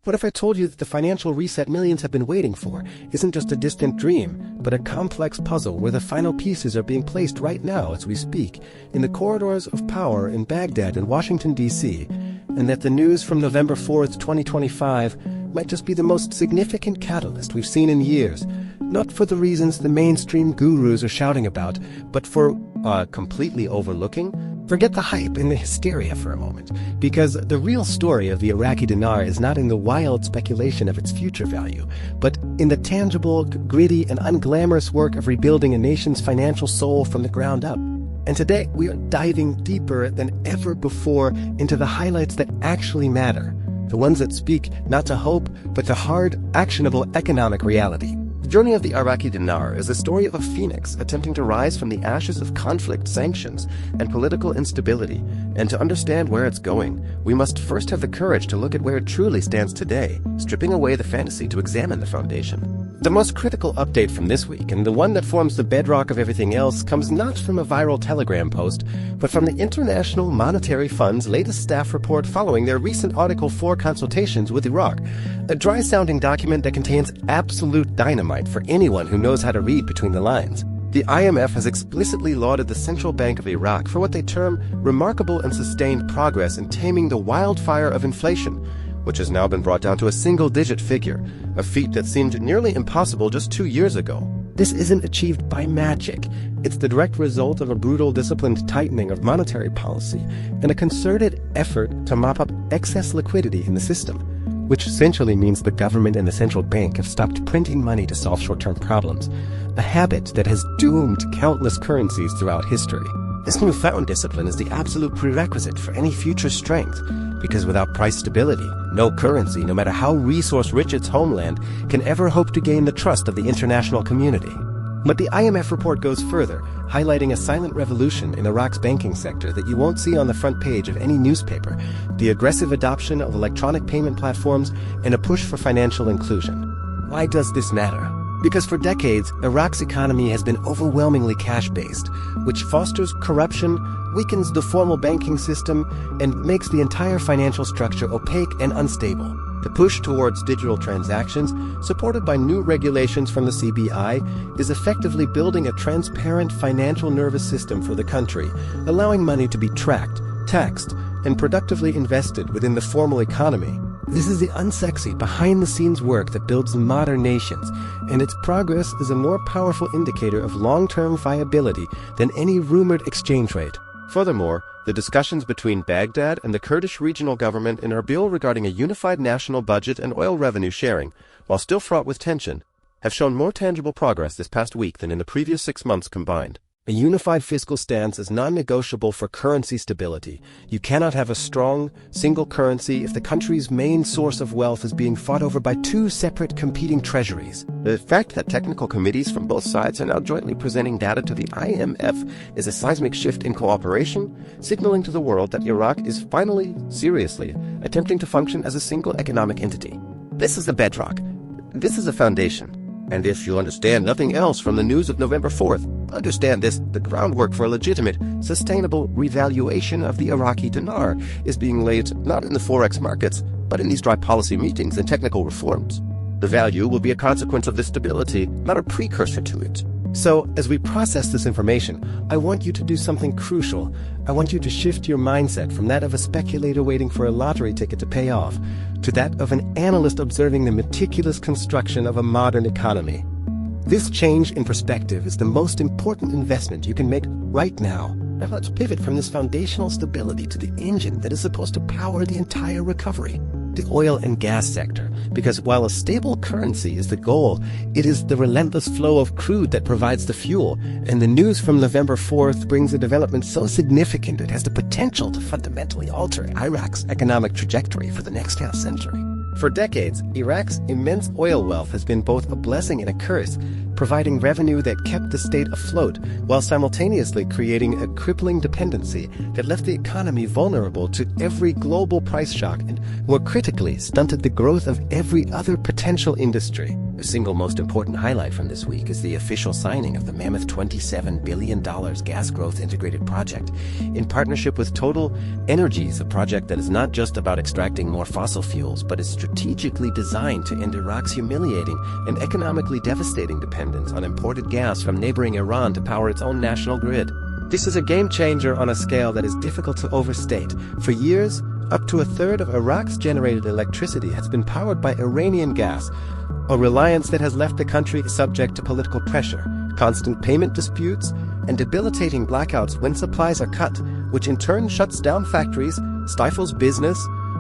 What if I told you that the financial reset millions have been waiting for isn't just a distant dream, but a complex puzzle where the final pieces are being placed right now as we speak, in the corridors of power in Baghdad and Washington, D.C., and that the news from November 4th, 2025 might just be the most significant catalyst we've seen in years, not for the reasons the mainstream gurus are shouting about, but for completely overlooking? Forget the hype and the hysteria for a moment, because the real story of the Iraqi dinar is not in the wild speculation of its future value, but in the tangible, gritty, and unglamorous work of rebuilding a nation's financial soul from the ground up. And today, we are diving deeper than ever before into the highlights that actually matter, the ones that speak not to hope, but to hard, actionable economic reality. The journey of the Iraqi dinar is a story of a phoenix attempting to rise from the ashes of conflict, sanctions, and political instability. And to understand where it's going, we must first have the courage to look at where it truly stands today, stripping away the fantasy to examine the foundation. The most critical update from this week, and the one that forms the bedrock of everything else, comes not from a viral Telegram post, but from the International Monetary Fund's latest staff report following their recent Article 4 consultations with Iraq, a dry-sounding document that contains absolute dynamite for anyone who knows how to read between the lines. The IMF has explicitly lauded the Central Bank of Iraq for what they term remarkable and sustained progress in taming the wildfire of inflation, which has now been brought down to a single-digit figure, a feat that seemed nearly impossible just 2 years ago. This isn't achieved by magic. It's the direct result of a brutal, disciplined tightening of monetary policy and a concerted effort to mop up excess liquidity in the system, which essentially means the government and the central bank have stopped printing money to solve short-term problems, a habit that has doomed countless currencies throughout history. This newfound discipline is the absolute prerequisite for any future strength, because without price stability, no currency, no matter how resource-rich its homeland, can ever hope to gain the trust of the international community. But the IMF report goes further, highlighting a silent revolution in Iraq's banking sector that you won't see on the front page of any newspaper, the aggressive adoption of electronic payment platforms, and a push for financial inclusion. Why does this matter? Because for decades, Iraq's economy has been overwhelmingly cash-based, which fosters corruption, weakens the formal banking system, and makes the entire financial structure opaque and unstable. The push towards digital transactions, supported by new regulations from the CBI, is effectively building a transparent financial nervous system for the country, allowing money to be tracked, taxed, and productively invested within the formal economy. This is the unsexy, behind-the-scenes work that builds modern nations, and its progress is a more powerful indicator of long-term viability than any rumored exchange rate. Furthermore, the discussions between Baghdad and the Kurdish regional government in Erbil regarding a unified national budget and oil revenue sharing, while still fraught with tension, have shown more tangible progress this past week than in the previous 6 months combined. A unified fiscal stance is non-negotiable for currency stability. You cannot have a strong, single currency if the country's main source of wealth is being fought over by two separate competing treasuries. The fact that technical committees from both sides are now jointly presenting data to the IMF is a seismic shift in cooperation, signaling to the world that Iraq is finally, seriously, attempting to function as a single economic entity. This is the bedrock. This is a foundation. And if you understand nothing else from the news of November 4th, understand this: the groundwork for a legitimate, sustainable revaluation of the Iraqi dinar is being laid not in the forex markets, but in these dry policy meetings and technical reforms. The value will be a consequence of this stability, not a precursor to it. So, as we process this information, I want you to do something crucial. I want you to shift your mindset from that of a speculator waiting for a lottery ticket to pay off, to that of an analyst observing the meticulous construction of a modern economy. This change in perspective is the most important investment you can make right now. Now let's pivot from this foundational stability to the engine that is supposed to power the entire recovery, the oil and gas sector. Because while a stable currency is the goal, it is the relentless flow of crude that provides the fuel. And the news from November 4th brings a development so significant it has the potential to fundamentally alter Iraq's economic trajectory for the next half-century. For decades, Iraq's immense oil wealth has been both a blessing and a curse, providing revenue that kept the state afloat, while simultaneously creating a crippling dependency that left the economy vulnerable to every global price shock and, more critically, stunted the growth of every other potential industry. The single most important highlight from this week is the official signing of the mammoth $27 billion gas growth integrated project in partnership with Total Energies, a project that is not just about extracting more fossil fuels, but is strategically designed to end Iraq's humiliating and economically devastating dependence on imported gas from neighboring Iran to power its own national grid. This is a game changer on a scale that is difficult to overstate. For years, up to a third of Iraq's generated electricity has been powered by Iranian gas, a reliance that has left the country subject to political pressure, constant payment disputes, and debilitating blackouts when supplies are cut, which in turn shuts down factories, stifles business,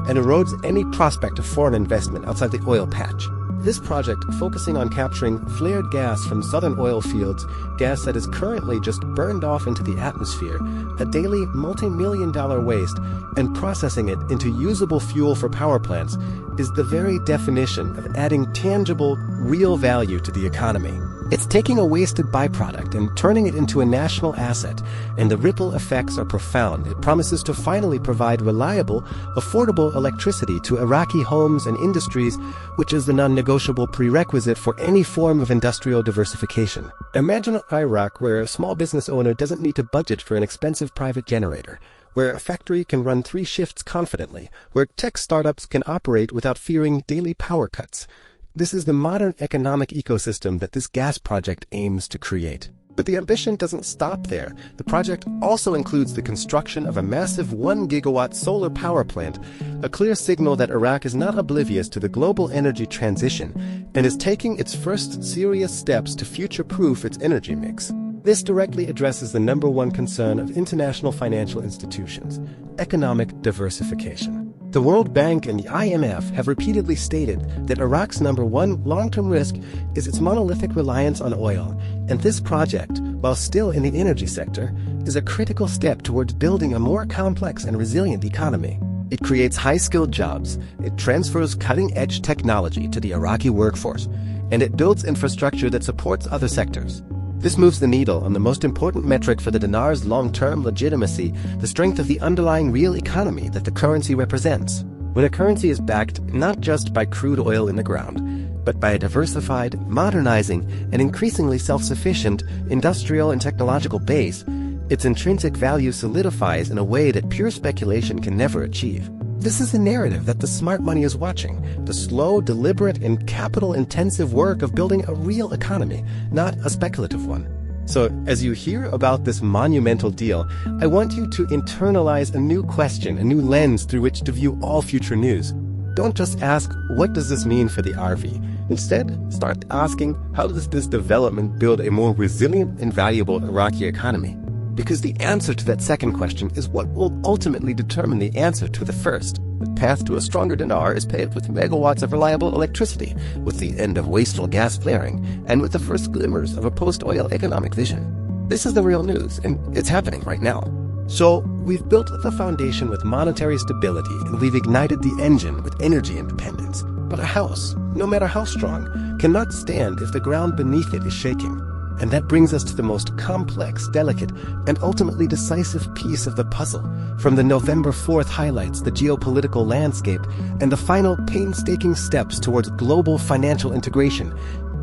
and erodes any prospect of foreign investment outside the oil patch. This project, focusing on capturing flared gas from southern oil fields, gas that is currently just burned off into the atmosphere, a daily multi-million-dollar waste, and processing it into usable fuel for power plants, is the very definition of adding tangible, real value to the economy. It's taking a wasted byproduct and turning it into a national asset, and the ripple effects are profound. It promises to finally provide reliable, affordable electricity to Iraqi homes and industries, which is the non-negotiable prerequisite for any form of industrial diversification. Imagine Iraq where a small business owner doesn't need to budget for an expensive private generator, where a factory can run 3 shifts confidently, where tech startups can operate without fearing daily power cuts. This is the modern economic ecosystem that this gas project aims to create. But the ambition doesn't stop there. The project also includes the construction of a massive 1-gigawatt solar power plant, a clear signal that Iraq is not oblivious to the global energy transition and is taking its first serious steps to future-proof its energy mix. This directly addresses the number one concern of international financial institutions: economic diversification. The World Bank and the IMF have repeatedly stated that Iraq's number one long-term risk is its monolithic reliance on oil, and this project, while still in the energy sector, is a critical step towards building a more complex and resilient economy. It creates high-skilled jobs, it transfers cutting-edge technology to the Iraqi workforce, and it builds infrastructure that supports other sectors. This moves the needle on the most important metric for the dinar's long-term legitimacy, the strength of the underlying real economy that the currency represents. When a currency is backed not just by crude oil in the ground, but by a diversified, modernizing, and increasingly self-sufficient industrial and technological base, its intrinsic value solidifies in a way that pure speculation can never achieve. This is the narrative that the smart money is watching, the slow, deliberate, and capital-intensive work of building a real economy, not a speculative one. So, as you hear about this monumental deal, I want you to internalize a new question, a new lens through which to view all future news. Don't just ask, what does this mean for the RV? Instead, start asking, how does this development build a more resilient and valuable Iraqi economy? Because the answer to that second question is what will ultimately determine the answer to the first. The path to a stronger dinar is paved with megawatts of reliable electricity, with the end of wasteful gas flaring, and with the first glimmers of a post-oil economic vision. This is the real news, and it's happening right now. So, we've built the foundation with monetary stability, and we've ignited the engine with energy independence. But a house, no matter how strong, cannot stand if the ground beneath it is shaking. And that brings us to the most complex, delicate, and ultimately decisive piece of the puzzle. From the November 4th highlights, the geopolitical landscape, and the final painstaking steps towards global financial integration.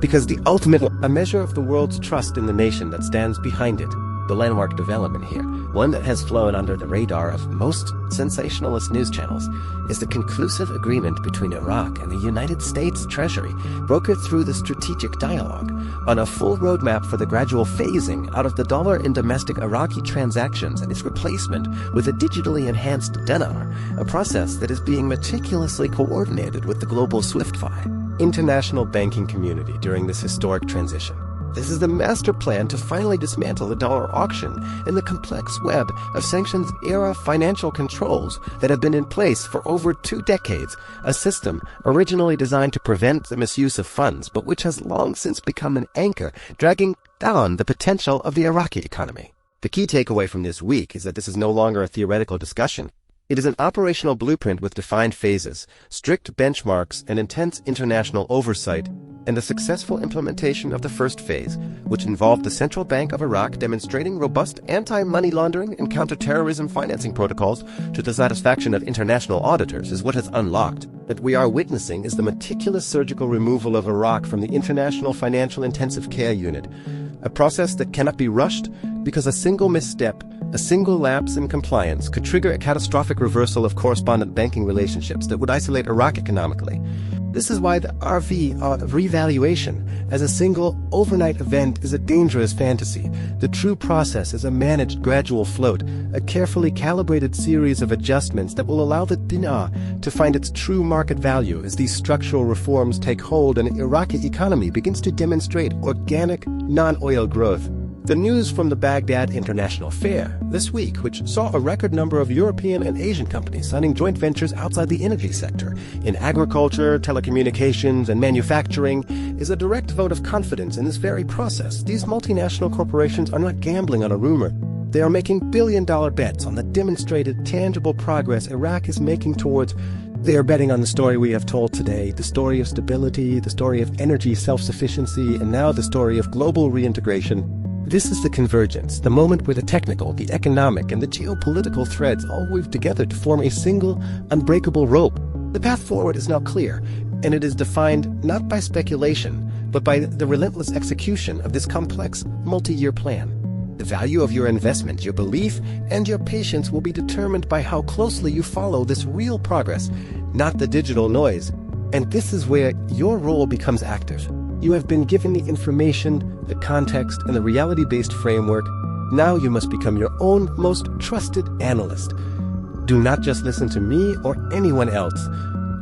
Because the ultimate, a measure of the world's trust in the nation that stands behind it. The landmark development here, one that has flown under the radar of most sensationalist news channels, is the conclusive agreement between Iraq and the United States Treasury, brokered through the strategic dialogue, on a full roadmap for the gradual phasing out of the dollar in domestic Iraqi transactions and its replacement with a digitally enhanced dinar, a process that is being meticulously coordinated with the global SWIFT international banking community during this historic transition. This is the master plan to finally dismantle the dollar auction and the complex web of sanctions-era financial controls that have been in place for over 2 decades, a system originally designed to prevent the misuse of funds, but which has long since become an anchor, dragging down the potential of the Iraqi economy. The key takeaway from this week is that this is no longer a theoretical discussion. It is an operational blueprint with defined phases, strict benchmarks, and intense international oversight, and the successful implementation of the first phase, which involved the Central Bank of Iraq demonstrating robust anti-money laundering and counter-terrorism financing protocols to the satisfaction of international auditors, is what has unlocked. What we are witnessing is the meticulous surgical removal of Iraq from the International Financial Intensive Care Unit, a process that cannot be rushed because a single misstep, a single lapse in compliance could trigger a catastrophic reversal of correspondent banking relationships that would isolate Iraq economically. This is why the revaluation as a single overnight event is a dangerous fantasy. The true process is a managed gradual float, a carefully calibrated series of adjustments that will allow the dinar to find its true market value as these structural reforms take hold and the Iraqi economy begins to demonstrate organic, non-oil growth. The news from the Baghdad International Fair this week, which saw a record number of European and Asian companies signing joint ventures outside the energy sector, in agriculture, telecommunications, and manufacturing, is a direct vote of confidence in this very process. These multinational corporations are not gambling on a rumor. They are making billion-dollar bets on the demonstrated, tangible progress Iraq is making towards. They are betting on the story we have told today, the story of stability, the story of energy self-sufficiency, and now the story of global reintegration. This is the convergence, the moment where the technical, the economic, and the geopolitical threads all weave together to form a single, unbreakable rope. The path forward is now clear, and it is defined not by speculation, but by the relentless execution of this complex, multi-year plan. The value of your investment, your belief, and your patience will be determined by how closely you follow this real progress, not the digital noise. And this is where your role becomes active. You have been given the information, the context, and the reality-based framework. Now you must become your own most trusted analyst. Do not just listen to me or anyone else.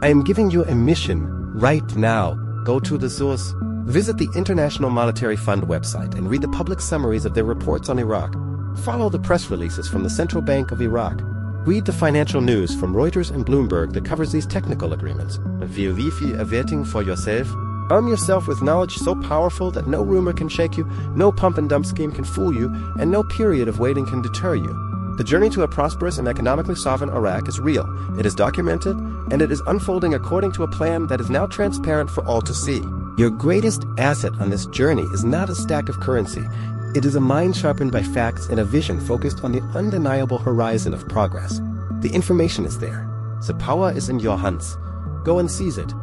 I am giving you a mission right now. Go to the source. Visit the International Monetary Fund website and read the public summaries of their reports on Iraq. Follow the press releases from the Central Bank of Iraq. Read the financial news from Reuters and Bloomberg that covers these technical agreements. Via Wi-Fi averting for yourself. Arm yourself with knowledge so powerful that no rumor can shake you, no pump-and-dump scheme can fool you, and no period of waiting can deter you. The journey to a prosperous and economically sovereign Iraq is real, it is documented, and it is unfolding according to a plan that is now transparent for all to see. Your greatest asset on this journey is not a stack of currency. It is a mind sharpened by facts and a vision focused on the undeniable horizon of progress. The information is there. The power is in your hands. Go and seize it.